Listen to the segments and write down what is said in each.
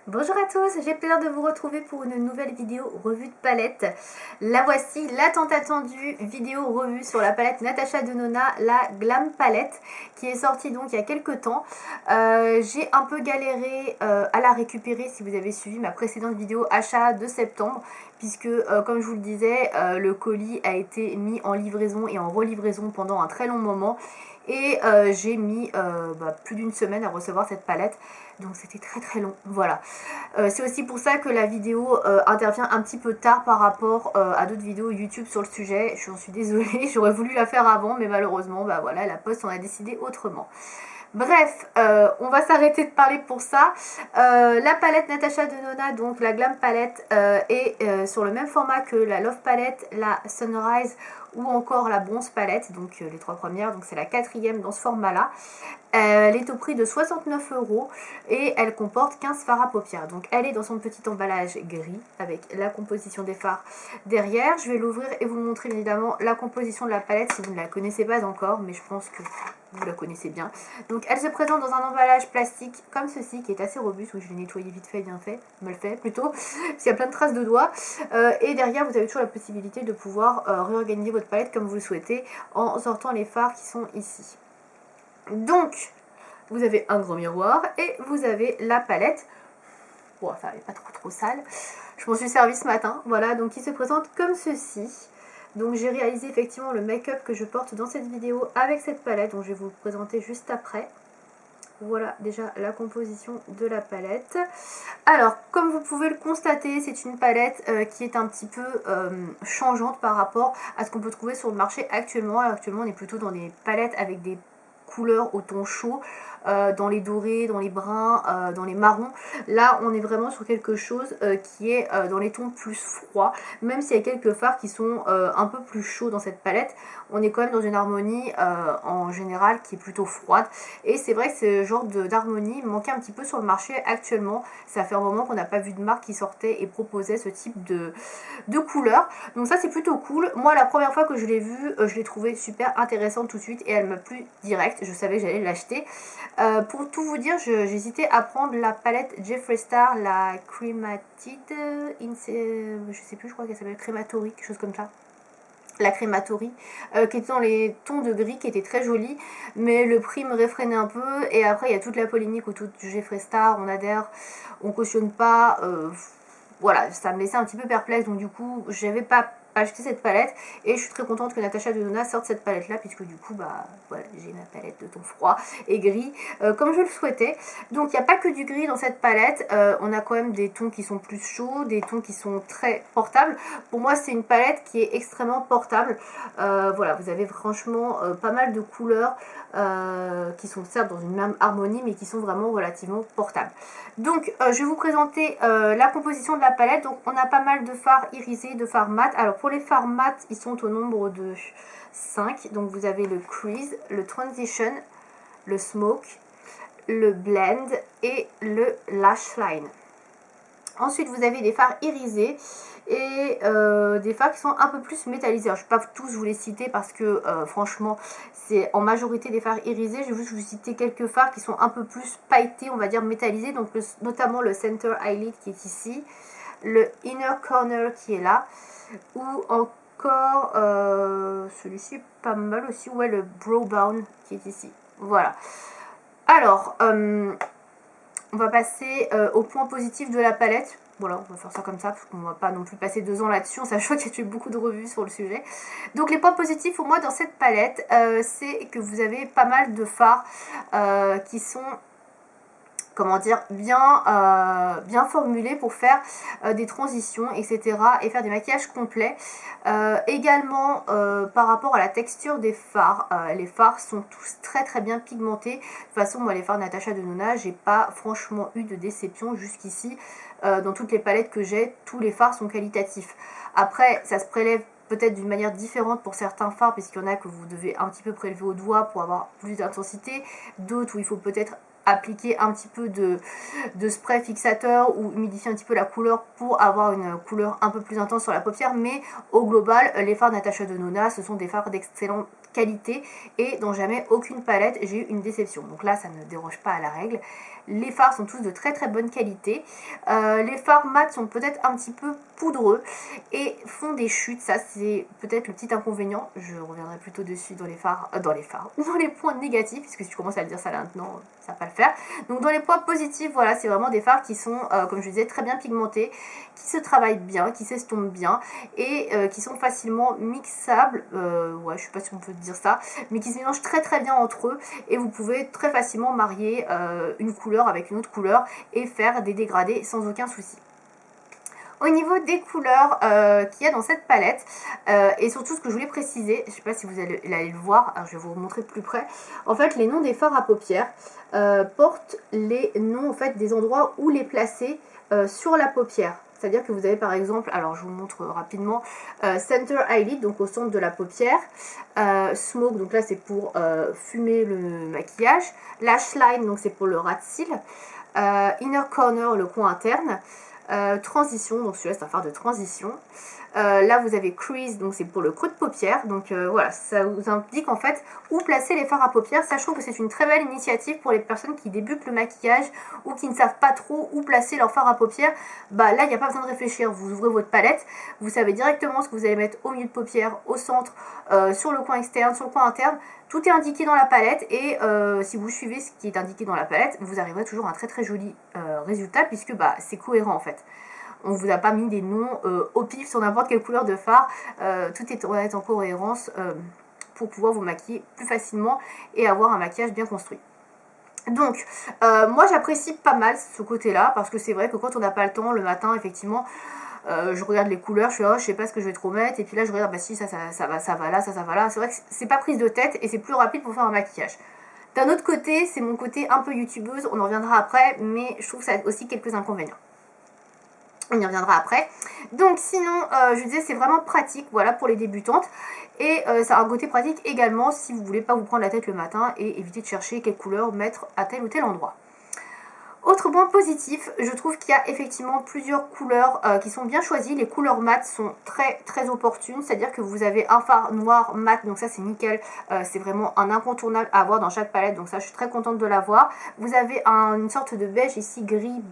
Bonjour à tous, j'ai le plaisir de vous retrouver pour une nouvelle vidéo revue de palette. La voici, la tant attendue vidéo revue sur la palette Natasha Denona, la Glam Palette, qui est sortie donc il y a quelques temps. J'ai un peu galéré à la récupérer si vous avez suivi ma précédente vidéo achat de septembre, puisque comme je vous le disais, le colis a été mis en livraison et en relivraison pendant un très long moment. Et j'ai mis plus d'une semaine à recevoir cette palette, donc c'était très long, voilà. C'est aussi pour ça que la vidéo intervient un petit peu tard par rapport à d'autres vidéos YouTube sur le sujet. J'en suis désolée, j'aurais voulu la faire avant, mais malheureusement, voilà, la poste en a décidé autrement. Bref, on va s'arrêter de parler pour ça. La palette Natasha Denona, donc la Glam Palette, est sur le même format que la Love Palette, la Sunrise ou encore la Bronze Palette, donc les trois premières, donc c'est la quatrième dans ce format-là. Elle est au prix de 69 € et elle comporte 15 fards à paupières. Donc elle est dans son petit emballage gris avec la composition des fards derrière. Je vais l'ouvrir et vous montrer évidemment la composition de la palette si vous ne la connaissez pas encore, mais je pense que vous la connaissez bien. Donc elle se présente dans un emballage plastique comme ceci qui est assez robuste. Oui, je l'ai nettoyé vite fait, bien fait, mal fait plutôt, parce qu'il y a plein de traces de doigts. Et derrière vous avez toujours la possibilité de pouvoir réorganiser votre palette comme vous le souhaitez en sortant les fards qui sont ici. Donc vous avez un grand miroir et vous avez la palette. Bon, ça n'est pas trop sale. Je m'en suis servi ce matin. Voilà, donc qui se présente comme ceci. Donc j'ai réalisé effectivement le make-up que je porte dans cette vidéo avec cette palette, dont je vais vous le présenter juste après. Voilà déjà la composition de la palette. Alors, comme vous pouvez le constater, c'est une palette qui est un petit peu changeante par rapport à ce qu'on peut trouver sur le marché actuellement. Actuellement, on est plutôt dans des palettes avec des couleurs au ton chaud, dans les dorés, dans les bruns, dans les marrons. Là on est vraiment sur quelque chose qui est dans les tons plus froids, même s'il y a quelques fards qui sont un peu plus chauds dans cette palette. On est quand même dans une harmonie en général qui est plutôt froide, et c'est vrai que ce genre d'harmonie manquait un petit peu sur le marché actuellement. Ça fait un moment qu'on n'a pas vu de marque qui sortait et proposait ce type de couleur, donc ça c'est plutôt cool. Moi la première fois que je l'ai vue, je l'ai trouvée super intéressante tout de suite et elle m'a plu direct. Je savais que j'allais l'acheter. Pour tout vous dire, j'hésitais à prendre la palette Jeffree Star, la Crematide, je sais plus, je crois qu'elle s'appelle Crematory, quelque chose comme ça. La Crematory, qui était dans les tons de gris, qui était très jolie, mais le prix me réfrénait un peu. Et après il y a toute la polémique autour du Jeffree Star, on adhère, on cautionne pas, voilà, ça me laissait un petit peu perplexe, donc du coup j'avais pas acheté cette palette, et je suis très contente que Natasha Denona sorte cette palette là, puisque du coup voilà, j'ai ma palette de ton froid et gris comme je le souhaitais. Donc il n'y a pas que du gris dans cette palette, on a quand même des tons qui sont plus chauds, des tons qui sont très portables. Pour moi c'est une palette qui est extrêmement portable. Voilà, vous avez franchement pas mal de couleurs qui sont certes dans une même harmonie, mais qui sont vraiment relativement portables. Donc je vais vous présenter la composition de la palette. Donc on a pas mal de fards irisés, de fards mat. Alors pour les fards mat, ils sont au nombre de 5. Donc vous avez le crease, le transition, le smoke, le blend et le lash line. Ensuite vous avez des fards irisés et des fards qui sont un peu plus métallisés. Alors, je ne vais pas tous vous les citer parce que franchement c'est en majorité des fards irisés. Je vais juste vous citer quelques fards qui sont un peu plus pailletés, on va dire métallisés. Donc notamment le center eyelid qui est ici, le inner corner qui est là, ou encore celui-ci pas mal aussi, ouais, le brow bone qui est ici. Voilà. Alors on va passer au point positif de la palette. Voilà, on va faire ça comme ça, parce qu'on va pas non plus passer 2 ans là-dessus, en sachant qu'il y a eu beaucoup de revues sur le sujet. Donc les points positifs pour moi dans cette palette, c'est que vous avez pas mal de fards qui sont, comment dire, bien formulés pour faire des transitions, etc. et faire des maquillages complets. Également par rapport à la texture des fards, les fards sont tous très bien pigmentés. De toute façon moi les fards Natasha Denona, j'ai pas franchement eu de déception jusqu'ici. Dans toutes les palettes que j'ai, tous les fards sont qualitatifs. Après ça se prélève peut-être d'une manière différente pour certains fards, puisqu'il y en a que vous devez un petit peu prélever au doigt pour avoir plus d'intensité, d'autres où il faut peut-être appliquer un petit peu de spray fixateur ou humidifier un petit peu la couleur pour avoir une couleur un peu plus intense sur la paupière. Mais au global, les fards Natasha Denona, ce sont des fards d'excellente qualité et dans jamais aucune palette j'ai eu une déception. Donc là ça ne déroge pas à la règle. Les fards sont tous de très très bonne qualité. Les fards mat sont peut-être un petit peu poudreux et font des chutes. Ça c'est peut-être le petit inconvénient. Je reviendrai plutôt dessus dans les fards, dans les points négatifs, puisque si tu commences à le dire ça là maintenant, ça va pas le faire. Donc dans les points positifs, voilà, c'est vraiment des fards qui sont, comme je disais, très bien pigmentés, qui se travaillent bien, qui s'estompent bien et qui sont facilement mixables. Ouais, je sais pas si on peut dire ça, mais qui se mélangent très très bien entre eux et vous pouvez très facilement marier une couleur avec une autre couleur et faire des dégradés sans aucun souci. Au niveau des couleurs qu'il y a dans cette palette, et surtout ce que je voulais préciser, je ne sais pas si vous allez le voir, alors je vais vous montrer de plus près. En fait, les noms des fards à paupières portent les noms en fait, des endroits où les placer sur la paupière. C'est-à-dire que vous avez par exemple, alors je vous montre rapidement, Center Eyelid, donc au centre de la paupière, Smoke, donc là c'est pour fumer le maquillage, Lash Line, donc c'est pour le ras de cils, Inner Corner, le coin interne, Transition, donc celui-là c'est un fard de transition. Là vous avez Crease, donc c'est pour le creux de paupière. Donc voilà, ça vous indique en fait où placer les fards à paupières. Ça je trouve que c'est une très belle initiative pour les personnes qui débutent le maquillage ou qui ne savent pas trop où placer leur fard à paupières. Bah là il n'y a pas besoin de réfléchir, vous ouvrez votre palette, vous savez directement ce que vous allez mettre au milieu de paupière, au centre, sur le coin externe, sur le coin interne. Tout est indiqué dans la palette et si vous suivez ce qui est indiqué dans la palette, vous arriverez toujours à un très très joli résultat puisque bah, c'est cohérent en fait. On vous a pas mis des noms au pif sur n'importe quelle couleur de fard, tout est en cohérence pour pouvoir vous maquiller plus facilement et avoir un maquillage bien construit. Donc, moi j'apprécie pas mal ce côté-là parce que c'est vrai que quand on n'a pas le temps, le matin, effectivement, je regarde les couleurs, je suis là, oh, je sais pas ce que je vais trop mettre, et puis là je regarde, bah si, ça va là, ça va là. C'est vrai que c'est pas prise de tête et c'est plus rapide pour faire un maquillage. D'un autre côté, c'est mon côté un peu youtubeuse, on en reviendra après, mais je trouve que ça a aussi quelques inconvénients. On y reviendra après. Donc sinon, je disais, c'est vraiment pratique, voilà, pour les débutantes. Et ça a un côté pratique également si vous voulez pas vous prendre la tête le matin et éviter de chercher quelle couleur mettre à tel ou tel endroit. Autre point positif, je trouve qu'il y a effectivement plusieurs couleurs qui sont bien choisies. Les couleurs mat sont très très opportunes, c'est-à-dire que vous avez un fard noir mat, donc ça c'est nickel, c'est vraiment un incontournable à avoir dans chaque palette, donc ça je suis très contente de l'avoir. Vous avez une sorte de beige ici, gris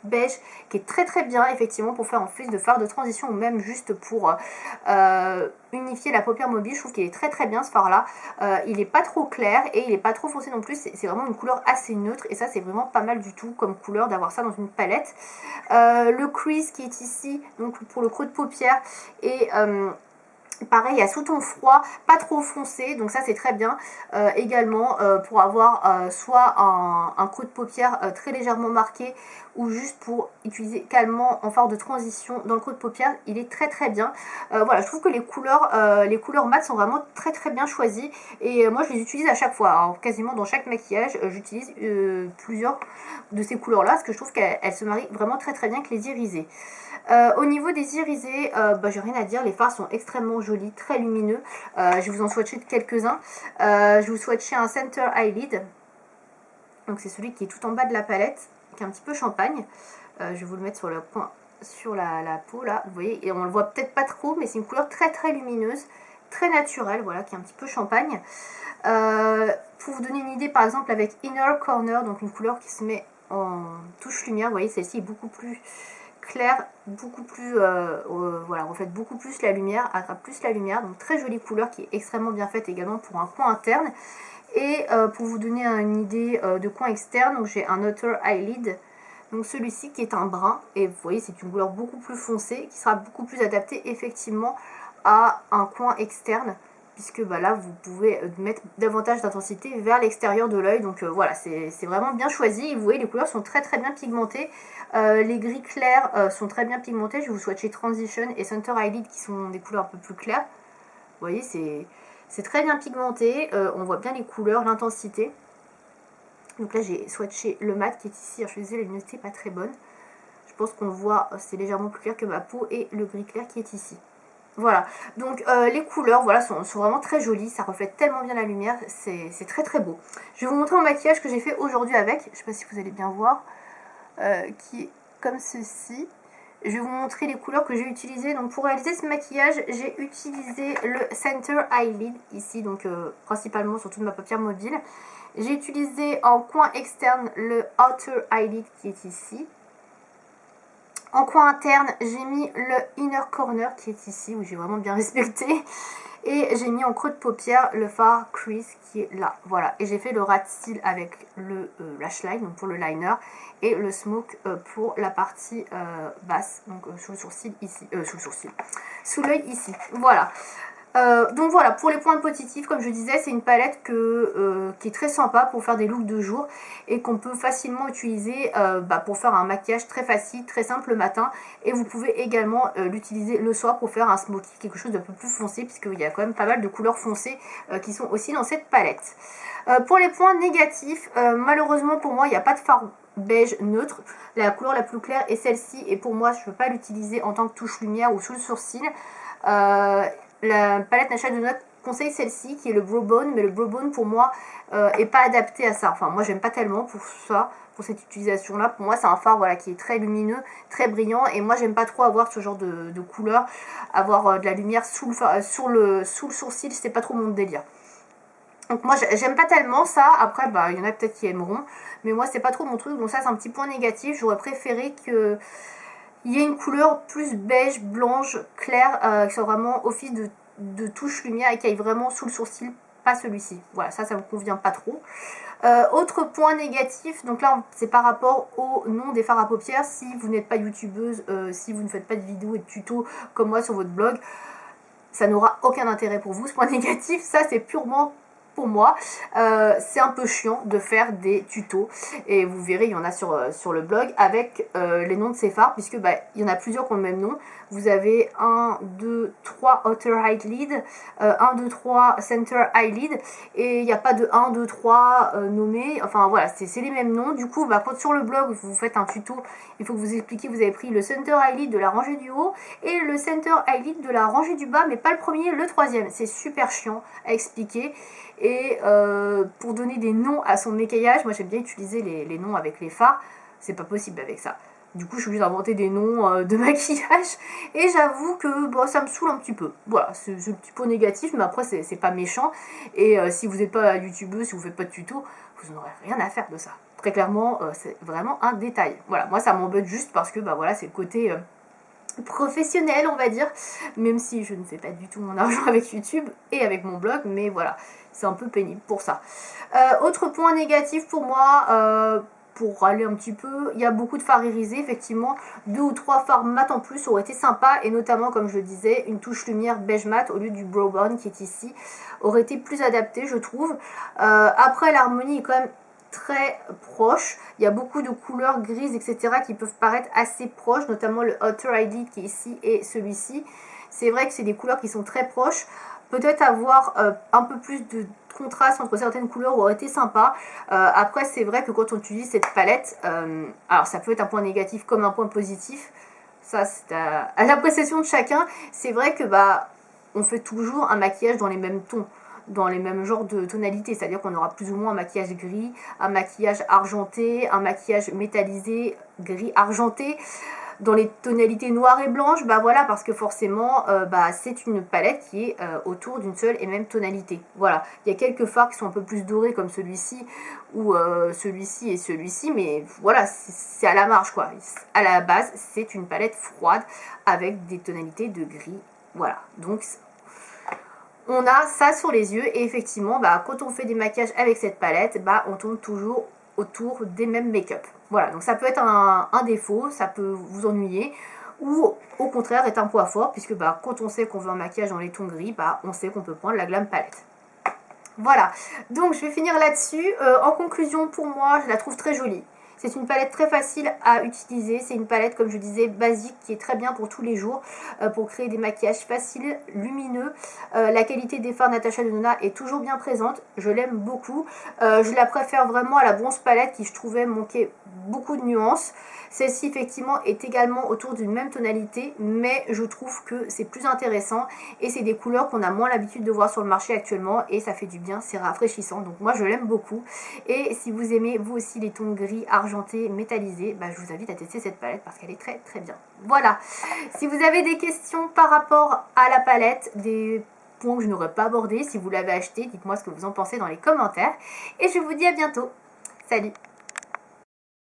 beige, qui est très très bien effectivement pour faire en plus de fard de transition ou même juste pour unifier la paupière mobile. Je trouve qu'il est très très bien ce fard là, il est pas trop clair et il est pas trop foncé non plus, c'est vraiment une couleur assez neutre et ça c'est vraiment pas mal du tout comme couleur d'avoir ça dans une palette. Le crease qui est ici donc pour le creux de paupière et pareil, à sous-ton froid, pas trop foncé, donc ça c'est très bien. Également pour avoir soit un creux de paupière très légèrement marqué ou juste pour utiliser calmement en fard de transition dans le creux de paupière, il est très très bien. Voilà, je trouve que les couleurs mat sont vraiment très très bien choisies et moi je les utilise à chaque fois, hein, quasiment dans chaque maquillage, j'utilise plusieurs de ces couleurs là parce que je trouve qu'elles se marient vraiment très très bien avec les irisés. Au niveau des irisés, bah, j'ai rien à dire, les fards sont extrêmement jolis, très lumineux. Je vais vous en swatcher quelques-uns. Je vais vous swatcher un Center Eyelid. Donc c'est celui qui est tout en bas de la palette, qui est un petit peu champagne. Je vais vous le mettre sur le coin, sur la peau là, vous voyez, et on le voit peut-être pas trop, mais c'est une couleur très très lumineuse, très naturelle, voilà, qui est un petit peu champagne. Pour vous donner une idée, par exemple avec Inner Corner, donc une couleur qui se met en touche lumière, vous voyez, celle-ci est beaucoup plus clair, beaucoup plus, voilà, reflète beaucoup plus la lumière, attrape plus la lumière, donc très jolie couleur qui est extrêmement bien faite également pour un coin interne. Et pour vous donner une idée de coin externe, j'ai un Outer Eyelid, donc celui-ci qui est un brun, et vous voyez c'est une couleur beaucoup plus foncée, qui sera beaucoup plus adaptée effectivement à un coin externe, puisque bah, là vous pouvez mettre davantage d'intensité vers l'extérieur de l'œil, donc voilà, c'est vraiment bien choisi. Et vous voyez les couleurs sont très très bien pigmentées, les gris clairs sont très bien pigmentés. Je vais vous swatcher Transition et Center Eyelid qui sont des couleurs un peu plus claires. Vous voyez c'est très bien pigmenté, on voit bien les couleurs, l'intensité. Donc là j'ai swatché le mat qui est ici, alors je suis désolée, la luminosité n'est pas très bonne, je pense qu'on le voit, c'est légèrement plus clair que ma peau, et le gris clair qui est ici. Voilà, donc les couleurs voilà, sont vraiment très jolies, ça reflète tellement bien la lumière, c'est très très beau. Je vais vous montrer mon maquillage que j'ai fait aujourd'hui avec, je ne sais pas si vous allez bien voir, qui est comme ceci. je vais vous montrer les couleurs que j'ai utilisées. Donc pour réaliser ce maquillage, j'ai utilisé le Center Eyelid ici, donc principalement sur toute ma paupière mobile. J'ai utilisé en coin externe le Outer Eyelid qui est ici. En coin interne, j'ai mis le Inner Corner qui est ici, où j'ai vraiment bien respecté. Et j'ai mis en creux de paupière le fard crease qui est là. Voilà. Et j'ai fait le rat style avec le lash line, donc pour le liner. Et le smoke pour la partie basse, donc sous le sourcil ici. Sous l'œil ici. Voilà. Donc voilà, pour les points positifs, comme je disais, c'est une palette qui est très sympa pour faire des looks de jour et qu'on peut facilement utiliser pour faire un maquillage très facile, très simple le matin. Et vous pouvez également l'utiliser le soir pour faire un smoky, quelque chose d'un peu plus foncé, puisqu'il y a quand même pas mal de couleurs foncées qui sont aussi dans cette palette. Pour les points négatifs, malheureusement pour moi, il n'y a pas de fard beige neutre. La couleur la plus claire est celle-ci et pour moi, je ne peux pas l'utiliser en tant que touche lumière ou sous le sourcil. La palette Natasha Denona conseille celle-ci qui est le Brow Bone, mais le Brow Bone pour moi est pas adapté à ça. Enfin, moi j'aime pas tellement pour ça, pour cette utilisation là. Pour moi c'est un fard voilà, qui est très lumineux, très brillant, et moi j'aime pas trop avoir ce genre de couleur, avoir de la lumière sous le sourcil, c'est pas trop mon délire. Donc moi j'aime pas tellement ça. Après il y en a peut-être qui aimeront, mais moi c'est pas trop mon truc, donc ça c'est un petit point négatif. J'aurais préféré que il y a une couleur plus beige, blanche, claire, qui soit vraiment office de touche lumière et qui aille vraiment sous le sourcil, pas celui-ci. Voilà, ça me convient pas trop. Autre point négatif, donc là c'est par rapport au nom des fards à paupières. Si vous n'êtes pas youtubeuse, si vous ne faites pas de vidéos et de tutos comme moi sur votre blog, ça n'aura aucun intérêt pour vous ce point négatif. Ça c'est purement pour moi, c'est un peu chiant de faire des tutos et vous verrez il y en a sur le blog avec les noms de ces fards, puisque il y en a plusieurs qui ont le même nom. Vous avez 1, 2, 3 Outer Eyelid, 1, 2, 3 Center Eyelid, et il n'y a pas de 1, 2, 3 nommés, enfin voilà, c'est les mêmes noms. Du coup, quand sur le blog vous faites un tuto, il faut que vous expliquiez, vous avez pris le Center Eyelid de la rangée du haut et le Center Eyelid de la rangée du bas, mais pas le premier, le troisième. C'est super chiant à expliquer. Et pour donner des noms à son maquillage, moi j'aime bien utiliser les noms avec les fards, c'est pas possible avec ça. Du coup je suis obligée d'inventer des noms de maquillage et j'avoue que ça me saoule un petit peu. Voilà, c'est le petit point négatif, mais après c'est pas méchant. Et si vous n'êtes pas youtubeuse, si vous faites pas de tuto, vous n'aurez rien à faire de ça. Très clairement, c'est vraiment un détail. Voilà, moi ça m'embête juste parce que voilà, c'est le côté professionnel on va dire, même si je ne fais pas du tout mon argent avec YouTube et avec mon blog, mais voilà, c'est un peu pénible pour ça. Autre point négatif pour moi, pour aller un petit peu, il y a beaucoup de fards irisés, effectivement, 2 ou 3 fards mat en plus aurait été sympa, et notamment comme je le disais, une touche lumière beige mat au lieu du Brow Bone qui est ici, aurait été plus adapté je trouve. Après l'harmonie est quand même très proche, il y a beaucoup de couleurs grises etc qui peuvent paraître assez proches, notamment le Outer Eyelid qui est ici et celui-ci. C'est vrai que c'est des couleurs qui sont très proches, peut-être avoir un peu plus de contraste entre certaines couleurs aurait été sympa. Après c'est vrai que quand on utilise cette palette, alors ça peut être un point négatif comme un point positif, ça c'est à l'appréciation de chacun. C'est vrai que on fait toujours un maquillage dans les mêmes tons, dans les mêmes genres de tonalités, c'est-à-dire qu'on aura plus ou moins un maquillage gris, un maquillage argenté, un maquillage métallisé, gris argenté, dans les tonalités noires et blanches, voilà, parce que forcément c'est une palette qui est autour d'une seule et même tonalité. Voilà, il y a quelques fards qui sont un peu plus dorés comme celui-ci ou celui-ci et celui-ci, mais voilà, c'est à la marge quoi. À la base c'est une palette froide avec des tonalités de gris, voilà, donc on a ça sur les yeux. Et effectivement quand on fait des maquillages avec cette palette, on tourne toujours autour des mêmes make-up. Voilà, donc ça peut être un défaut, ça peut vous ennuyer, ou au contraire être un point fort, puisque quand on sait qu'on veut un maquillage dans les tons gris, on sait qu'on peut prendre la Glam Palette. Voilà, donc je vais finir là-dessus. En conclusion, pour moi, je la trouve très jolie. C'est une palette très facile à utiliser, c'est une palette comme je disais basique qui est très bien pour tous les jours, pour créer des maquillages faciles, lumineux. La qualité des fards Natasha Denona est toujours bien présente, je l'aime beaucoup. Je la préfère vraiment à la bronze palette qui je trouvais manquait beaucoup de nuances. Celle-ci effectivement est également autour d'une même tonalité, mais je trouve que c'est plus intéressant et c'est des couleurs qu'on a moins l'habitude de voir sur le marché actuellement et ça fait du bien, c'est rafraîchissant, donc moi je l'aime beaucoup. Et si vous aimez vous aussi les tons gris, argent argenté métallisé, bah, je vous invite à tester cette palette parce qu'elle est très très bien. Voilà, si vous avez des questions par rapport à la palette, des points que je n'aurais pas abordés, si vous l'avez acheté, dites-moi ce que vous en pensez dans les commentaires. Et je vous dis à bientôt. Salut!